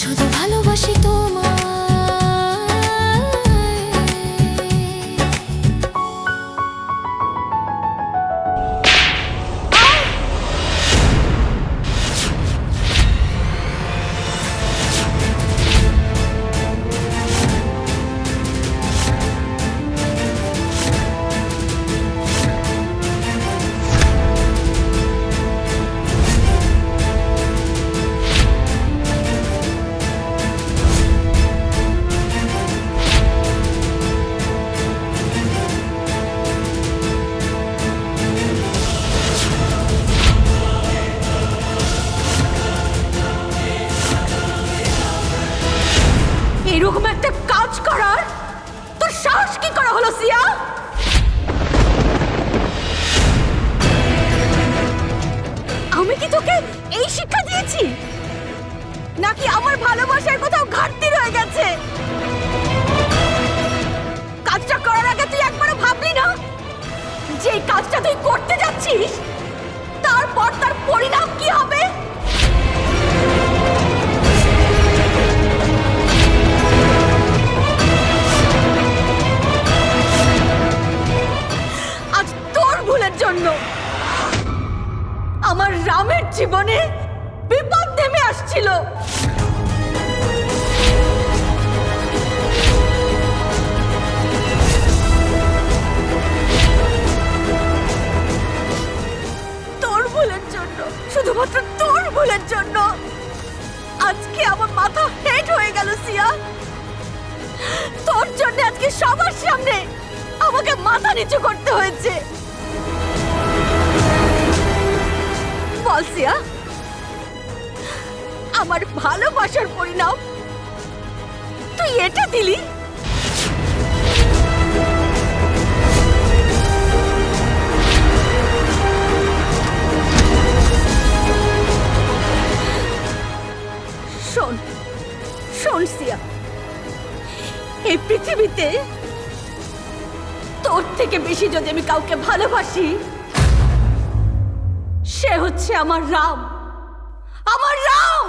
শুধু ভালোবাসি তোমায়। এরকম একটা কাজ করার তোর সাহস কি করা হলো সিয়া? আমি কি তোকে এই শিক্ষা দিয়েছি, নাকি আমার ভালোবাসার কোথাও ঘাটতি রয়ে গেছে? কাজটা করার আগে তুই একবারও ভাবলি না যে এই কাজটা তুই করতে যাচ্ছিস, তারপর তার পরিণাম কি হবে? আজ তোর ভুলের জন্য আমার রামের জীবনে বিপদ নেমে আসছিল। তোর ভুলের জন্য, শুধুমাত্র তোর ভুলের জন্য আজকে আমার মাথা হেট হয়ে গেল সিয়া। তোর জন্য আজকে সবার সামনে আমাকে মাথা নিচু করতে হয়েছে। বল সিয়া, আমার ভালোবাসার পরিণাম তুই এটা দিলি? শোন শোন সিয়া, এই পৃথিবীতে তোর থেকে বেশি যদি আমি কাউকে ভালোবাসি, সে হচ্ছে আমার রাম। আমার রাম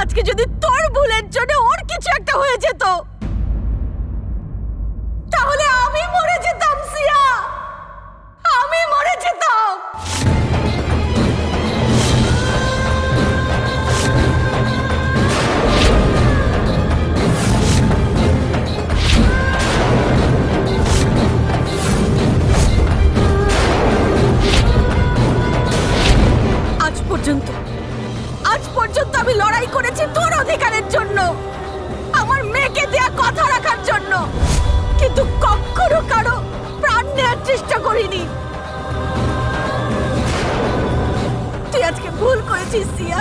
আজকে যদি তোর ভুলের জন্য ওর কিছু একটা হয়ে যেত, তাহলে আমি মরে যেতাম সিয়া, আমি মরে যেতাম। আজ পর্যন্ত আমি লড়াই করেছি তোর অধিকারের জন্য, আমার মেয়েকে দেয়া কথা রাখার জন্য, কিন্তু কখনো কারো প্রাণ নেওয়ার চেষ্টা করিনি। তুই আজকে ভুল করেছিস সিয়া।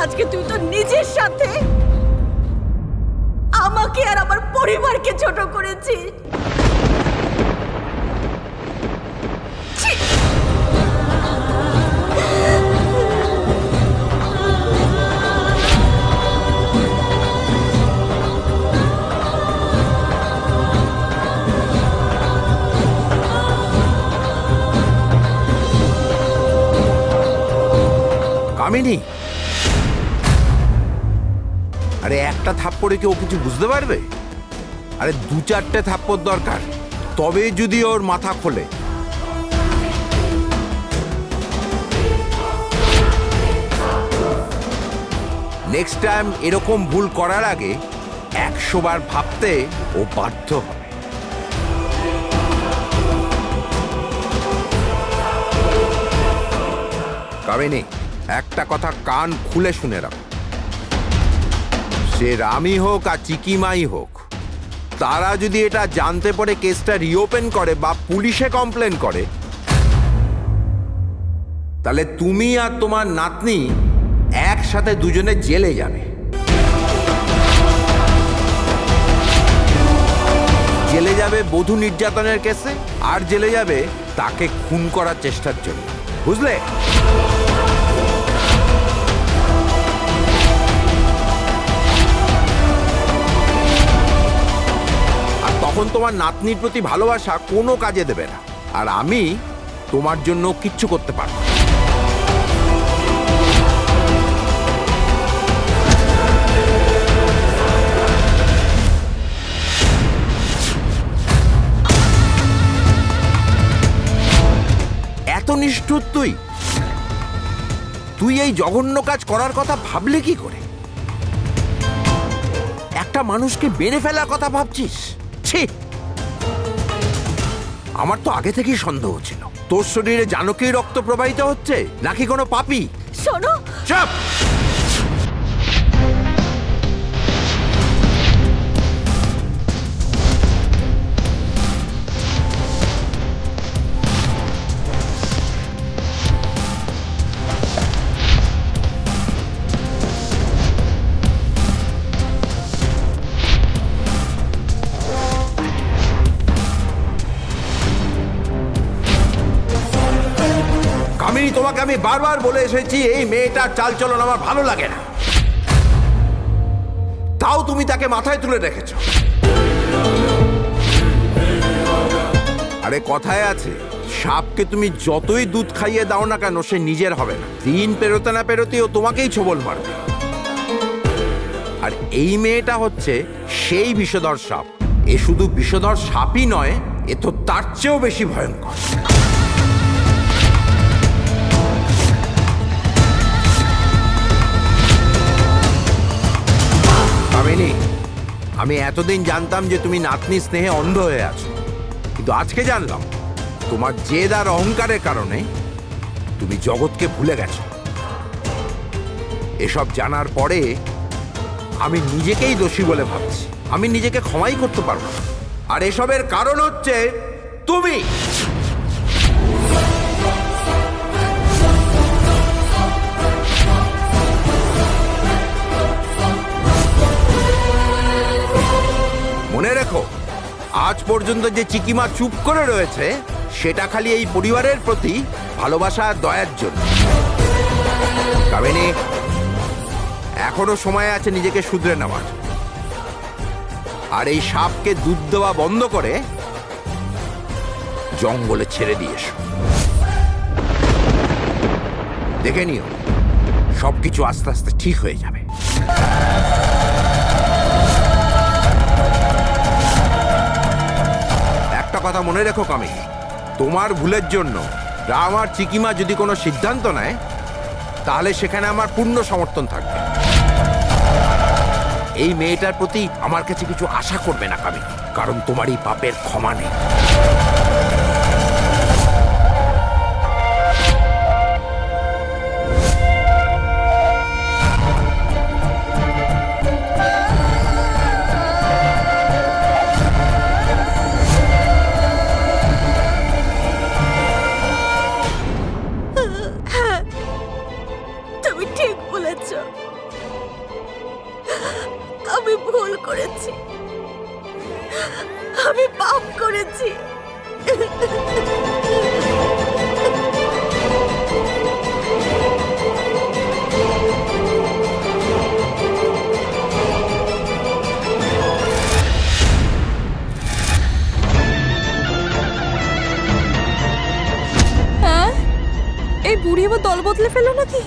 আজকে তুই তো নিজের সাথে আমাকে আর আমার পরিবারকে ছোট করেছিস। কামিনী, আরে একটা থাপ্পড়ে কি ও কিছু বুঝতে পারবে? আরে দু চারটে থাপ্পড় দরকার, তবে যদি ওর মাথা খোলে। নেক্সট টাইম এরকম ভুল করার আগে 100 বার ভাবতে ও বাধ্য হবে। কামিনী, একটা কথা কান খুলে শুনে রাখো, সে রামই হোক আর চিকিমাই হোক, তারা যদি এটা জানতে পারে কেসটা রিওপেন করে বা পুলিশে কমপ্লেন করে, তাহলে তুমি আর তোমার নাতনি একসাথে দুজনে জেলে যাবে। জেলে যাবে বধূ নির্যাতনের কেসে, আর জেলে যাবে তাকে খুন করার চেষ্টার জন্য, বুঝলে? আর তখন তোমার নাতনির প্রতি ভালোবাসা কোনো কাজে দেবে না। আর আমি তোমার জন্য কিচ্ছু করতে পারবো না। এত নিষ্ঠুর তুই? তুই এই জঘন্য কাজ করার কথা ভাবলে কি করে? একটা মানুষকে মেরে ফেলার কথা ভাবছিস? ছি! আমার তো আগে থেকেই সন্দেহ ছিল তোর শরীরে জানকীর রক্ত প্রবাহিত হচ্ছে নাকি কোনো পাপী। শোনো, চুপ! কামিনী, তোমাকে আমি বারবার বলে এসেছি এই মেয়েটার চালচলন আমার ভালো লাগে না, তাও তুমি তাকে মাথায় তুলে রেখেছ। আরে কথায় আছে, সাপকে তুমি যতই দুধ খাইয়ে দাও না কেন সে নিজের হবে না, দিন পেরোতে না পেরোতেও তোমাকেই ছোবল মারবে। আর এই মেয়েটা হচ্ছে সেই বিষধর সাপ। এ শুধু বিষধর সাপই নয়, এ তো তার চেয়েও বেশি ভয়ঙ্কর। কামিনী, আমি এতদিন জানতাম যে তুমি নাতনি স্নেহে অন্ধ হয়ে আছো, কিন্তু আজকে জানলাম তোমার জেদ আর অহংকারের কারণে তুমি জগৎকে ভুলে গেছো। এসব জানার পরে আমি নিজেকেই দোষী বলে ভাবছি, আমি নিজেকে ক্ষমাই করতে পারবো না। আর এসবের কারণ হচ্ছে তুমি। মনে রেখো, আজ পর্যন্ত যে চিকিমা চুপ করে রয়েছে সেটা খালি এই পরিবারের প্রতি ভালোবাসা আর দয়ার জন্য। কামিনী, এখনো সময় আছে নিজেকে শুধরে নেওয়ার। আর এই সাপকে দুধ দেওয়া বন্ধ করে জঙ্গলে ছেড়ে দিয়ে এসো। দেখে নিও, সবকিছু আস্তে আস্তে ঠিক হয়ে যাবে। একটা কথা মনে রেখো কামিনী, তোমার ভুলের জন্য রাম আর চিকিমা যদি কোনো সিদ্ধান্ত নেয় তাহলে সেখানে আমার পূর্ণ সমর্থন থাকবে। এই মেয়েটার প্রতি আমার কাছে কিছু আশা করবে না কামিনী, কারণ তোমার এই পাপের ক্ষমা নেই। তুমি ঠিক বলেছ, আমি ভুল করেছি, আমি পাপ করেছি। হ্যাঁ, এই বুড়ি আবার দল বদলে ফেলো নাকি?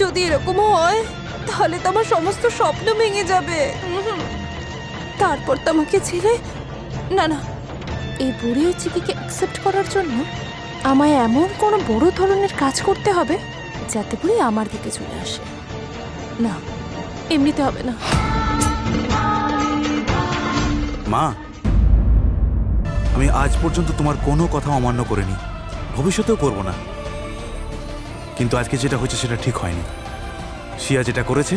যদি এরকম হয় তাহলে তো আমার সমস্ত স্বপ্ন ভেঙে যাবে। তারপর তো আমাকে ছেড়ে, না না, এই বুড়ি ও চিকিকে অ্যাকসেপ্ট করার জন্য আমায় এমন কোনো বড় ধরনের কাজ করতে হবে যাতে বুড়ি আমার দিকে চলে আসে। না, এমনিতে হবে না। মা, আমি আজ পর্যন্ত তোমার কোনো কথা অমান্য করিনি, ভবিষ্যতেও করব না। কিন্তু আজকে যেটা হয়েছে সেটা ঠিক হয়নি। শিয়া যেটা করেছে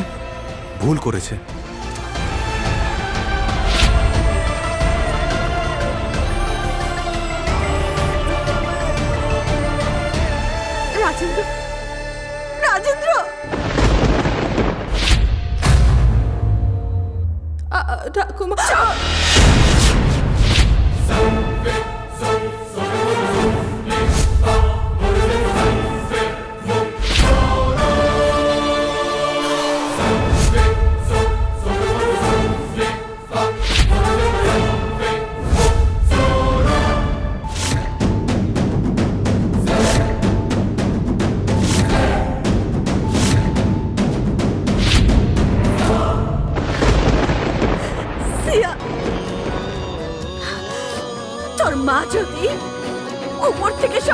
ভুল করেছে। রাজেন্দ্র, রাজেন্দ্র, ঠাকুমা,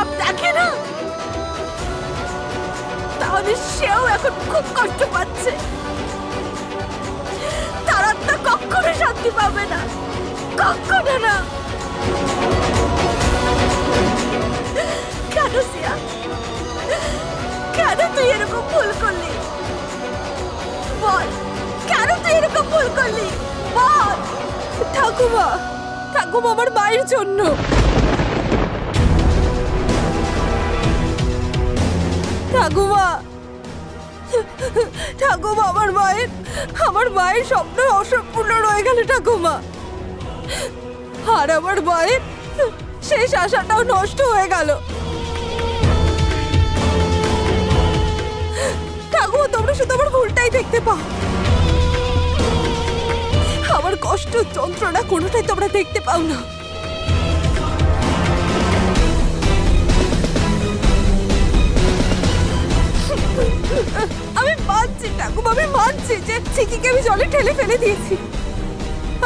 সব দেখে না, তাহলে সেও এখন খুব কষ্ট পাচ্ছে। তার আত্মা কখনো শান্তি পাবে না, কখনো না। কেন সিয়া, কেন তুই এরকম ভুল করলি? বল, কেন তুই এরকম ভুল করলি? বল। ঠাকুমা, ঠাকুমা আমার মায়ের জন্য। ঠাকুমা, ঠাকুমা আমার মায়ের স্বপ্ন অসম্পূর্ণ রয়ে গেল ঠাকুমা। আর আমার মায়ের শেষ আশাটাও নষ্ট হয়ে গেল। ঠাকুমা, তোমরা শুধু আমার ভুলটাই দেখতে পাও, আমার কষ্ট যন্ত্রণা কোনোটাই তোমরা দেখতে পাও না। আমি মানছি ঠাকুমা, আমি মানছি যে চিকিকে আমি জলে ঠেলে ফেলে দিয়েছি।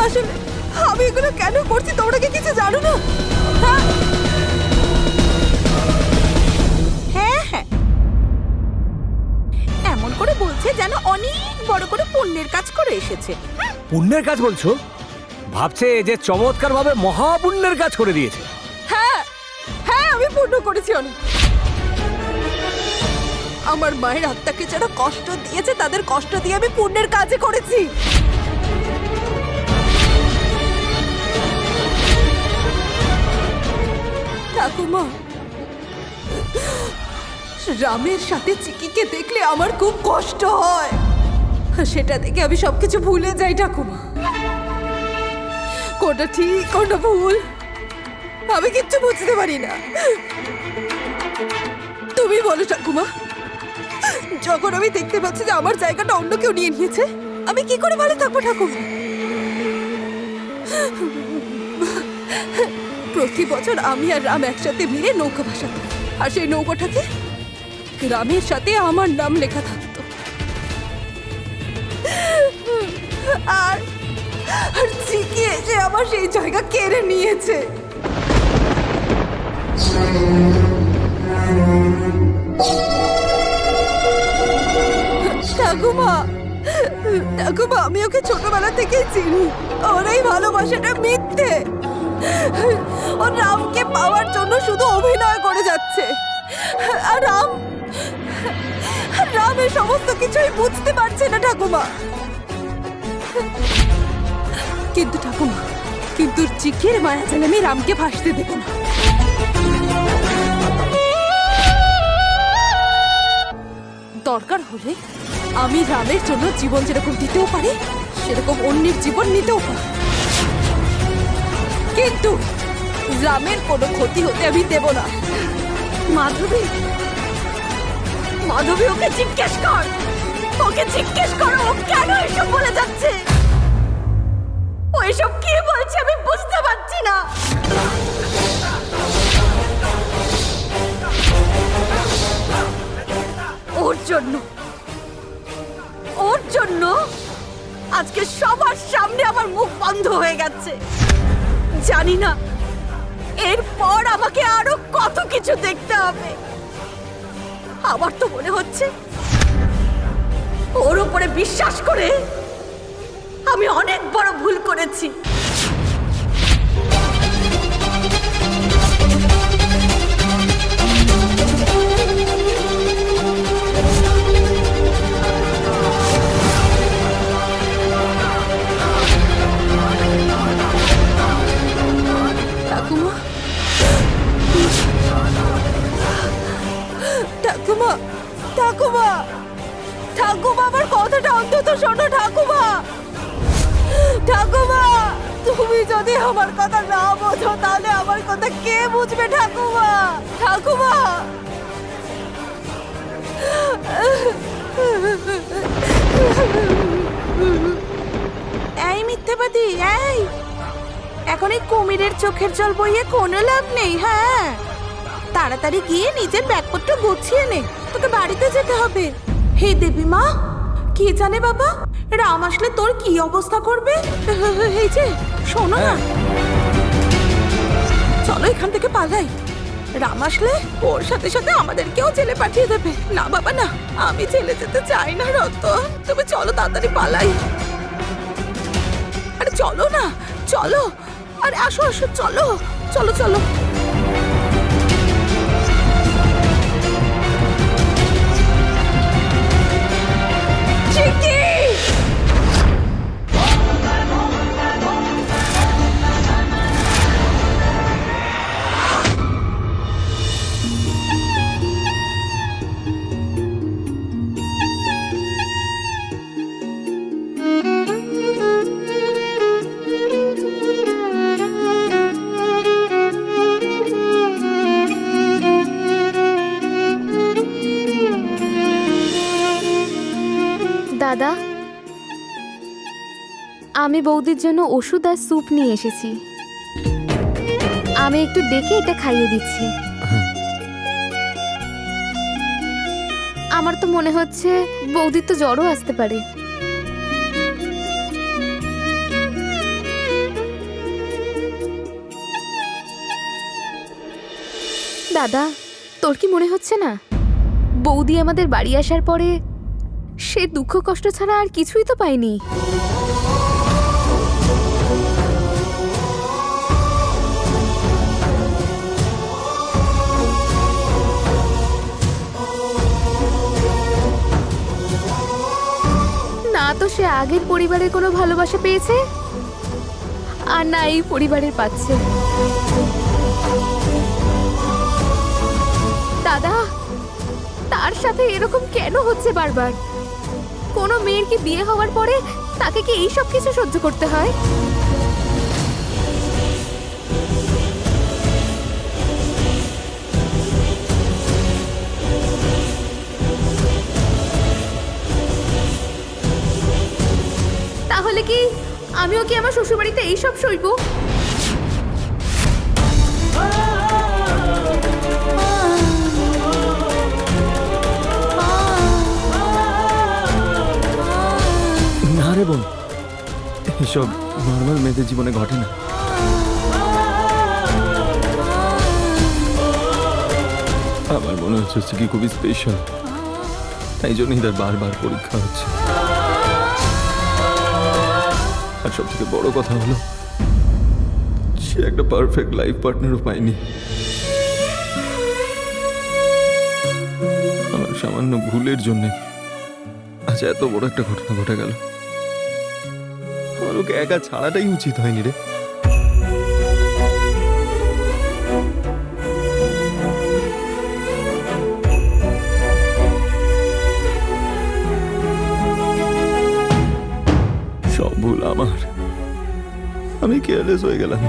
আসলে আমি এগুলো কেন করছি তোমরা কি কিছু জানো না? হ্যাঁ হ্যাঁ, এমন করে বলছে যেন অনেক বড় করে পুণ্যের কাজ করে এসেছে। পুণ্যের কাজ বলছো? ভাবছে যে চমৎকার ভাবে মহাপুণ্যের কাজ করে দিয়েছে। হ্যাঁ হ্যাঁ, আমি পূর্ণ করেছি অনেক। আমার মায়ের আত্মাকে যারা কষ্ট দিয়েছে তাদের কষ্ট দিয়ে আমি পুণ্যের কাজে করেছি। ঠাকুমা, রামের সাথে চিকিকে দেখলে আমার খুব কষ্ট হয়, সেটা দেখে আমি সবকিছু ভুলে যাই ঠাকুমা। কোনটা ঠিক কোনটা ভুল আমি কিচ্ছু বুঝতে পারি না। তুমি বলো ঠাকুমা, যখন আমি দেখতে পাচ্ছি যে আমার জায়গাটা অন্য কেউ নিয়ে নিয়েছে, আমি কি করে ভালো থাকবো ঠাকুমা? প্রতি বছর আমি আর রাম একসাথে মিলে নৌকা ভাসাতাম, আর সেই নৌকাটাকে রামের সাথে আমার নাম লেখা থাকতো। আর আর চিকি এসে আমার সেই জায়গা কেড়ে নিয়েছে। ঠাকুমা, ঠাকুমা, আমি ওকে ছোটবেলা থেকেই চিনি। ওর এই ভালোবাসাটা মিথ্যে। ও রামকে পাওয়ার জন্য শুধু অভিনয় করে যাচ্ছে। আর রাম এই সমস্ত কিছুই বুঝতে পারছে না ঠাকুমা। কিন্তু ঠাকুমা, কিন্তু চিকির মায়া জালে আমি রামকে ভাসতে দেব না। দরকার হলে আমি রামের জন্য জীবন যেরকম দিতেও পারি, সেরকম অন্যের জীবন নিতেও পারি, কিন্তু রামের কোনো ক্ষতি হতে আমি দেব না। মাধবী, মাধবী, ওকে জিজ্ঞেস কর, ওকে জিজ্ঞেস করো ও কেন এসব বলে যাচ্ছে। ও এসব কি বলছে আমি বুঝতে পারছি না। ওর জন্য আজকে সবার সামনে আমার মুখ বন্ধ হয়ে গেছে। জানি না এরপর আমাকে আরো কত কিছু দেখতে হবে। আমার তো মনে হচ্ছে ওর উপরে বিশ্বাস করে আমি অনেক বড় ভুল করেছি। ঠাকুমা, ঠাকুমা, ঠাকুমা, ঠাকুমা, আমার কথাটা অন্তত শোনো ঠাকুমা। ঠাকুমা, তুমি যদি আমার কথা না বোঝো তাহলে আমার কথা কে বুঝবে ঠাকুমা? ঠাকুমা, এই মিথ্যেবাদী, এই এখন এই কুমিরের চোখের জল বইয়ে কোনো লাভ নেই। হ্যাঁ, তাড়াতাড়ি গিয়ে নিজের ব্যাগপত্র গুছিয়ে নে, তোকে বাড়িতে যেতে হবে। হে দেবী মা, কে জানে বাবা রাম আসলে তোর কি অবস্থা করবে। এই যে শোনো না, চলো এখান থেকে পালাই। রাম আসলে ওর সাথে সাথে আমাদেরকেও জেলে পাঠিয়ে দেবে। না বাবা না, আমি জেলে যেতে চাই না রতন, তুমি চলো তাড়াতাড়ি পালাই। আরে চলো না, চলো, আরে আসো আসো, চলো চলো চলো। চিকি! দাদা, আমি বৌদির জন্য ওষুধ আর স্যুপ নিয়ে এসেছি। আমি একটু ডেকে এটা খাইয়ে দিচ্ছি। আমার তো মনে হচ্ছে বৌদির তো জ্বরও আসতে পারে। দাদা, তোর কি মনে হচ্ছে না বৌদি আমাদের বাড়ি আসার পরে সে দুঃখ কষ্ট ছাড়া আর কিছুই তো পায়নি? না তো সে আগের পরিবারের কোনো ভালোবাসা পেয়েছে, আর না এই পরিবারের পাচ্ছে। দাদা, তার সাথে এরকম কেন হচ্ছে বারবার? কোনো মেয়ের কি বিয়ে হওয়ার পরে তাকে কি এই সব কিছু সহ্য করতে হয়? তাহলে কি আমিও কি আমার শ্বশুরবাড়িতে এই সব সইব? না রে বোন, এসব নর্মাল মেয়েদের জীবনে ঘটে না। আমার মনে হচ্ছে কি খুবই স্পেশাল, তাই জন্যই তার বারবার পরীক্ষা হচ্ছে। আর সব থেকে বড় কথা হলো সে একটা পারফেক্ট লাইফ পার্টনারও পায়নি। আমার সামান্য ভুলের জন্যে আজ এত বড় একটা ঘটনা ঘটে গেল। আমার ওকে একা ছাড়াটাই উচিত হয়নি রে। সব ভুল আমার, আমি কেয়ারলেস হয়ে গেলাম।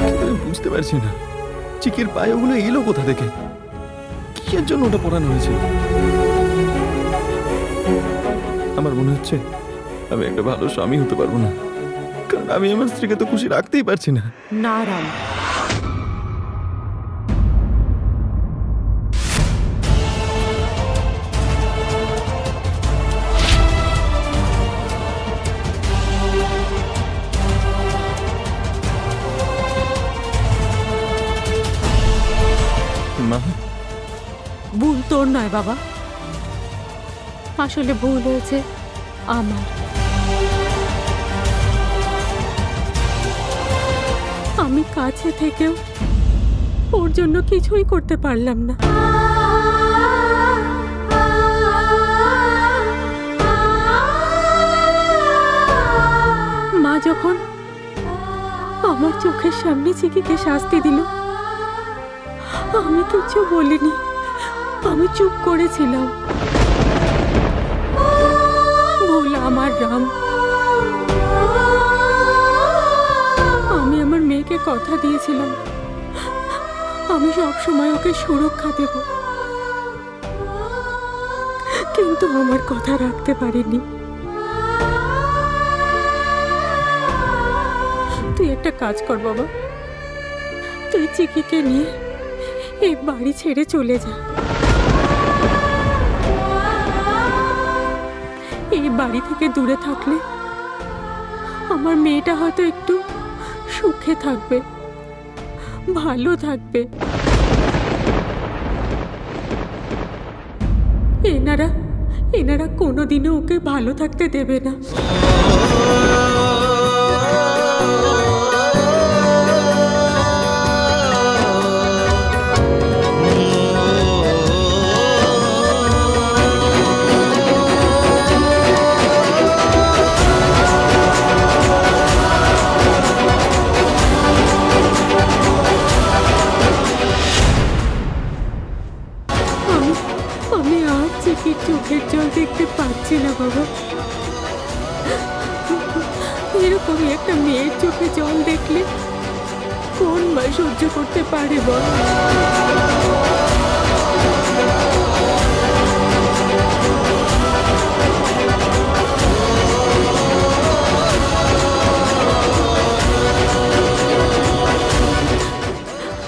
কিন্তু আমি বুঝতে পারছি না চিকির পায়ে ওগুলো এলো কোথা থেকে, কিসের জন্য ওটা পড়ানো হয়েছে। আমার মনে হচ্ছে আমি একটা ভালো স্বামী হতে পারবো না, কারণ আমি আমার স্ত্রীকে তো খুশি রাখতেই পারছি না। না রাম, মা, ভুল তোর নয় বাবা, আসলে ভুল হয়েছে আমার। আমি কাছে থেকেও ওর জন্য কিছুই করতে পারলাম না। মা যখন আমার চোখের সামনে চিকিকে শাস্তি দিল, আমি কিছু বলিনি, আমি চুপ করেছিলাম। ভুল আমার রাম। আমি আমার মেয়েকে কথা দিয়েছিলাম আমি সব সময় ওকে সুরক্ষা দেব, কিন্তু আমার কথা রাখতে পারিনি। তুই একটা কাজ কর বাবা, তুই চিকিকে নিয়ে এই বাড়ি ছেড়ে চলে যা। এই বাড়ি থেকে দূরে থাকলে আমার মেয়েটা হয়তো একটু সুখে থাকবে। ভালো থাকবে। এনারা কোনোদিনও ওকে ভালো থাকতে দেবে না। আমি আর চিকির চোখের জল দেখতে পাচ্ছি না বাবা। এরকমই একটা মেয়ের চোখে জল দেখলে কোন মা সহ্য করতে পারে বল?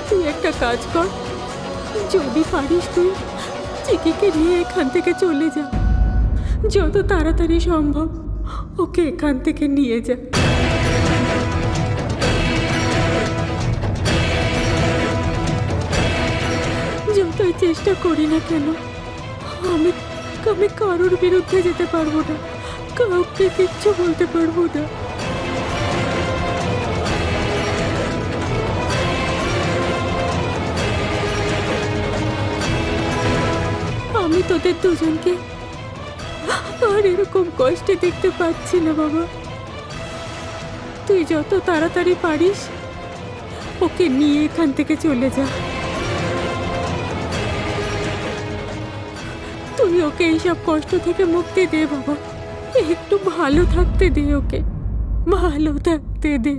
তুই একটা কাজ কর, যদি পারিস তুই চিকিকে নিয়ে এখান থেকে চলে যা, যত তাড়াতাড়ি সম্ভব ওকে এখান থেকে নিয়ে যা। যতই চেষ্টা করি না কেন আমি কারোর বিরুদ্ধে যেতে পারবো না, কাউকে কিচ্ছু বলতে পারবো না। আমি তোদের দুজনকে আর এরকম কষ্টে দেখতে পাচ্ছি না বাবা। তুই যত তাড়াতাড়ি পারিস ওকে নিয়ে এখান থেকে চলে যা। তুই ওকে এইসব কষ্ট থেকে মুক্তি দে বাবা, একটু ভালো থাকতে দে, ওকে ভালো থাকতে দে।